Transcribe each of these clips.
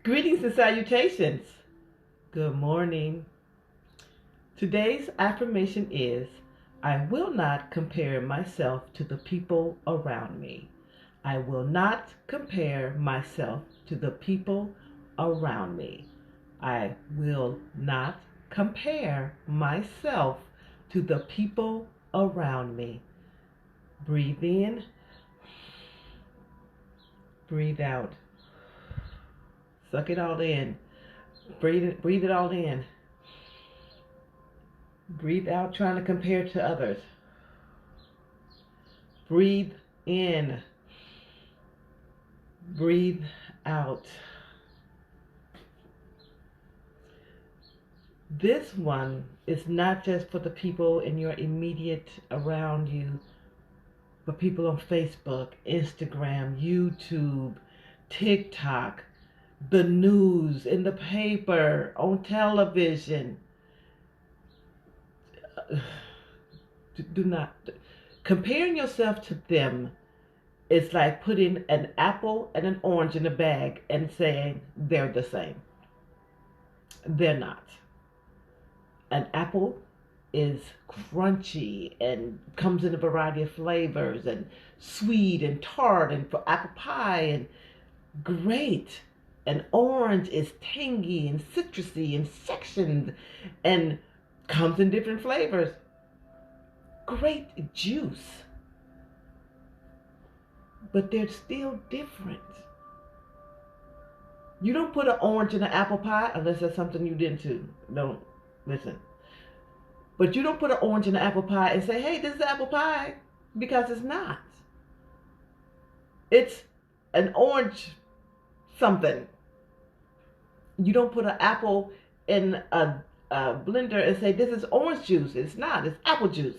Greetings and salutations. Good morning. Today's affirmation is, I will not compare myself to the people around me. I will not compare myself to the people around me. I will not compare myself to the people around me. Breathe in, breathe out. Suck it all in. Breathe it all in. Breathe out, trying to compare to others. Breathe in. Breathe out. This one is not just for the people in your immediate around you, but people on Facebook, Instagram, YouTube, TikTok, the news, in the paper, on television. Do not. Comparing yourself to them is like putting an apple and an orange in a bag and saying they're the same. They're not. An apple is crunchy and comes in a variety of flavors and sweet and tart and for apple pie and great. An orange is tangy and citrusy and sectioned and comes in different flavors. Great juice. But they're still different. You don't put an orange in an apple pie unless that's something you did too. Don't listen. But you don't put an orange in an apple pie and say, hey, this is apple pie, because it's not. It's an orange something. You don't put an apple in a blender and say, this is orange juice. It's not. It's apple juice.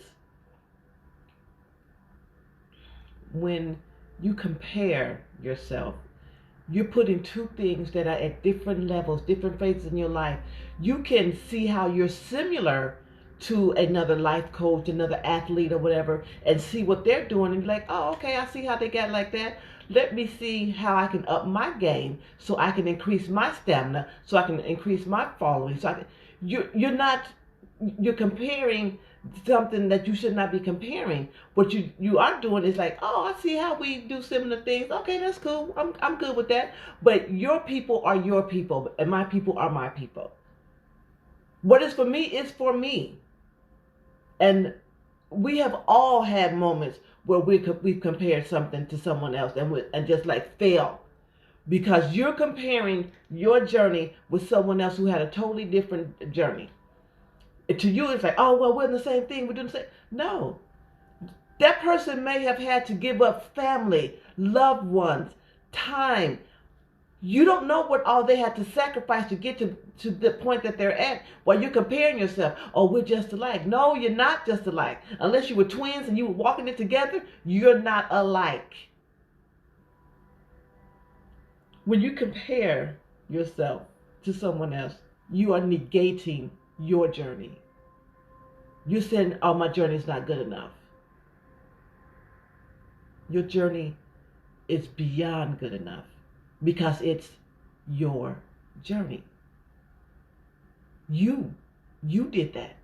When you compare yourself, you're putting two things that are at different levels, different phases in your life. You can see how you're similar to another life coach, another athlete or whatever, and see what they're doing and be like, oh, okay, I see how they got like that. Let me see how I can up my game so I can increase my stamina, so I can increase my following. So you're comparing something that you should not be comparing. What you are doing is like, oh, I see how we do similar things. Okay, that's cool. I'm good with that. But your people are your people, and my people are my people. What is for me is for me. And we have all had moments where we've compared something to someone else and just like fail. Because you're comparing your journey with someone else who had a totally different journey. To you, it's like, oh, well, we're in the same thing. We're doing the same. No. That person may have had to give up family, loved ones, time. You don't know what all they had to sacrifice to get to the point that they're at while you're comparing yourself. Oh, we're just alike. No, you're not just alike. Unless you were twins and you were walking it together, you're not alike. When you compare yourself to someone else, you are negating your journey. You're saying, oh, my journey is not good enough. Your journey is beyond good enough because it's your journey. You did that.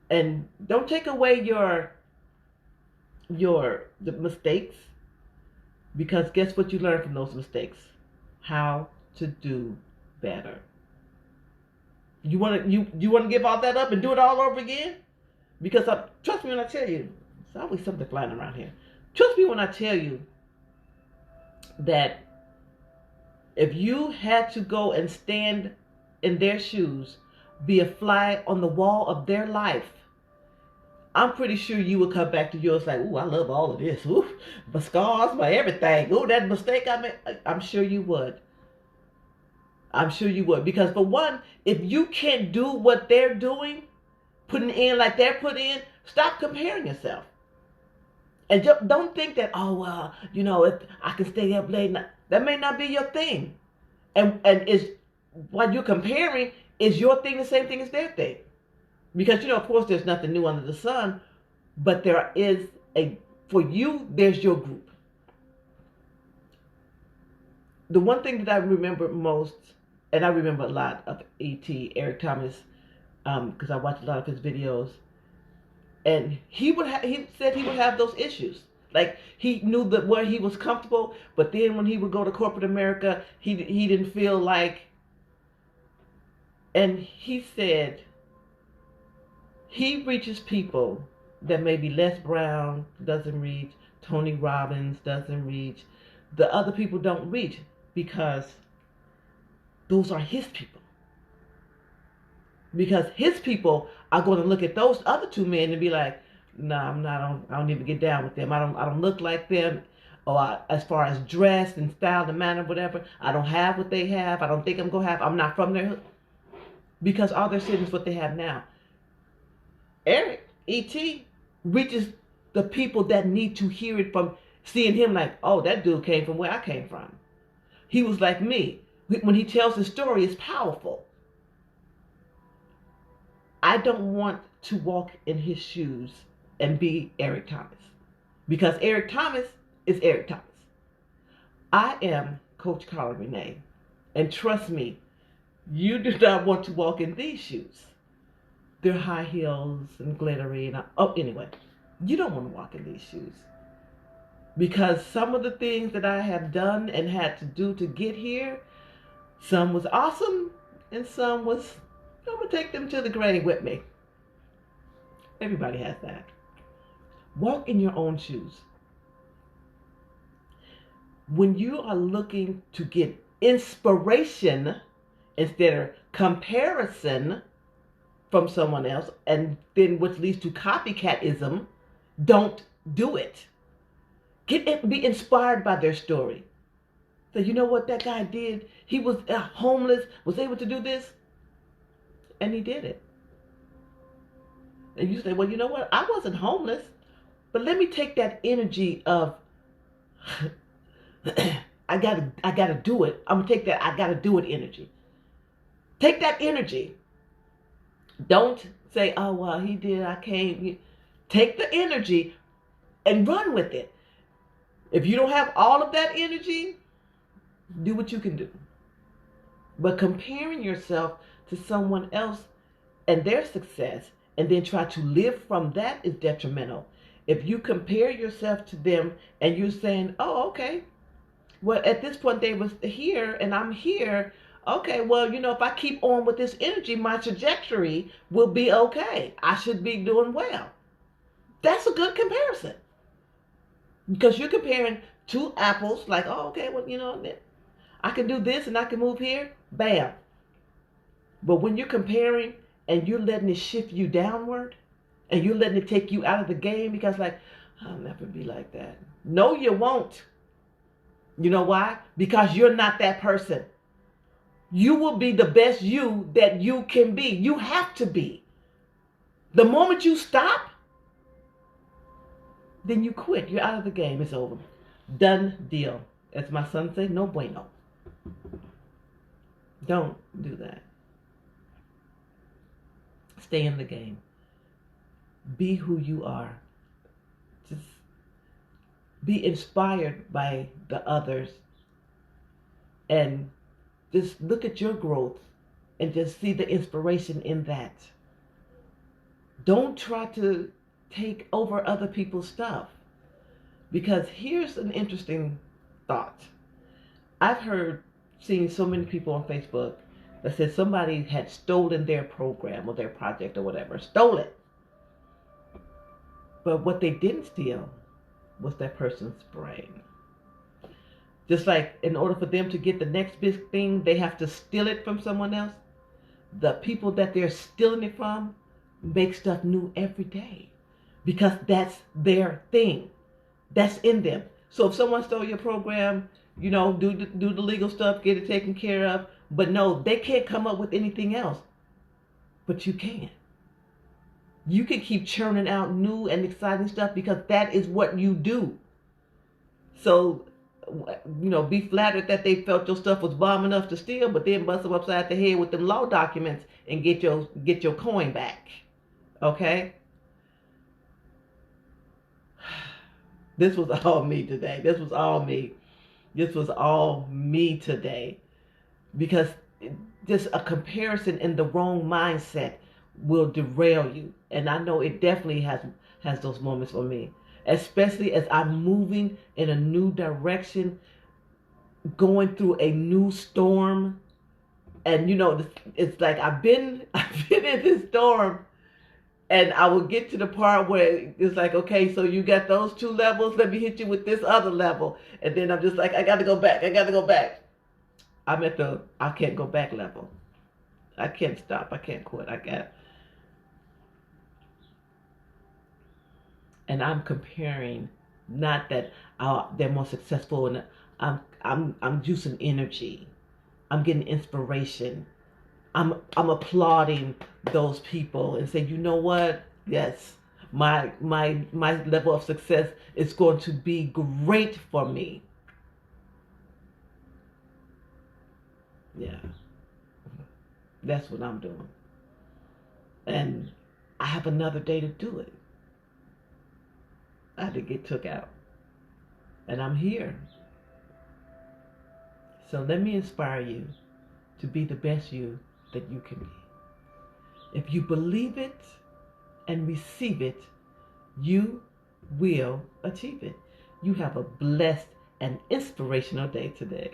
And don't take away the mistakes, because guess what you learn from those mistakes? How to do better. You want to give all that up and do it all over again? Because trust me when I tell you, there's always something flying around here. Trust me when I tell you that if you had to go and stand in their shoes, be a fly on the wall of their life, I'm pretty sure you would come back to yours like, ooh, I love all of this. Ooh, my scars, my everything. Ooh, that mistake I made. I'm sure you would. I'm sure you would. Because for one, if you can't do what they're doing, putting in like they're put in, stop comparing yourself. And don't think that, oh, well, if I can stay up late, that may not be your thing. And is what you're comparing, is your thing the same thing as their thing? Because, of course, there's nothing new under the sun, but there is for you, there's your group. the one thing that I remember most, and I remember a lot of E.T. Eric Thomas, because I watched a lot of his videos, and he said he would have those issues. Like he knew that where he was comfortable, but then when he would go to corporate America, he didn't feel like. And he said he reaches people that maybe Les Brown doesn't reach, Tony Robbins doesn't reach, the other people don't reach because those are his people. Because his people are going to look at those other two men and be like, "Nah, I'm not. I don't even get down with them. I don't look like them, or as far as dress and style and manner, whatever. I don't have what they have. I don't think I'm gonna have. I'm not from there because all they're seeing is what they have now." Eric, E.T., reaches the people that need to hear it from seeing him like, "Oh, that dude came from where I came from. He was like me." When he tells his story, it's powerful. I don't want to walk in his shoes and be Eric Thomas. Because Eric Thomas is Eric Thomas. I am Coach Carla Renee. And trust me, you do not want to walk in these shoes. They're high heels and glittery. Anyway, you don't want to walk in these shoes. Because some of the things that I have done and had to do to get here, some was awesome and some was, I'm going to take them to the grave with me. Everybody has that. Walk in your own shoes. When you are looking to get inspiration instead of comparison from someone else, and then which leads to copycatism, don't do it. Be inspired by their story. So you know what that guy did? He was homeless, was able to do this, and he did it. And you say, well, you know what? I wasn't homeless, but let me take that energy of I gotta do it. I'm gonna take that I gotta do it energy. Take that energy. Don't say, oh well, he did, I came. Take the energy and run with it. If you don't have all of that energy, do what you can do. But comparing yourself to someone else and their success and then try to live from that is detrimental. If you compare yourself to them and you're saying, oh, okay, well, at this point they was here and I'm here. Okay, well, you know, if I keep on with this energy, my trajectory will be okay. I should be doing well. That's a good comparison. Because you're comparing two apples, like, oh, okay, well, you know, I can do this and I can move here. Bam. But when you're comparing and you're letting it shift you downward and you're letting it take you out of the game because like, I'll never be like that. No, you won't. You know why? Because you're not that person. You will be the best you that you can be. You have to be. The moment you stop, then you quit. You're out of the game. It's over. Done deal. As my son said, no bueno. Don't do that. Stay in the game. Be who you are. Just be inspired by the others. And just look at your growth and just see the inspiration in that. Don't try to take over other people's stuff. Because here's an interesting thought. I've seen so many people on Facebook that said somebody had stolen their program or their project or whatever. Stole it. But what they didn't steal was that person's brain. Just like in order for them to get the next big thing, they have to steal it from someone else. The people that they're stealing it from make stuff new every day. Because that's their thing. That's in them. So if someone stole your program, you know, do the legal stuff, get it taken care of. But no, they can't come up with anything else. But you can. You can keep churning out new and exciting stuff because that is what you do. So, you know, be flattered that they felt your stuff was bomb enough to steal, but then bust them upside the head with them law documents and get your coin back. Okay? This was all me today. This was all me. This was all me today. Because just a comparison in the wrong mindset will derail you. And I know it definitely has those moments for me. Especially as I'm moving in a new direction, going through a new storm. And it's like I've been in this storm, and I will get to the part where it's like, okay, so you got those two levels, let me hit you with this other level. And then I'm just like, I gotta go back. I'm at the I can't go back level. I can't stop. I can't quit. And I'm comparing, not that they're more successful, and I'm juicing energy. I'm getting inspiration. I'm applauding those people and saying, you know what? Yes, my level of success is going to be great for me. Yeah, that's what I'm doing, and I have another day to do it. I had to get took out, and I'm here. So let me inspire you to be the best you that you can be. If you believe it and receive it, you will achieve it. You have a blessed and inspirational day today.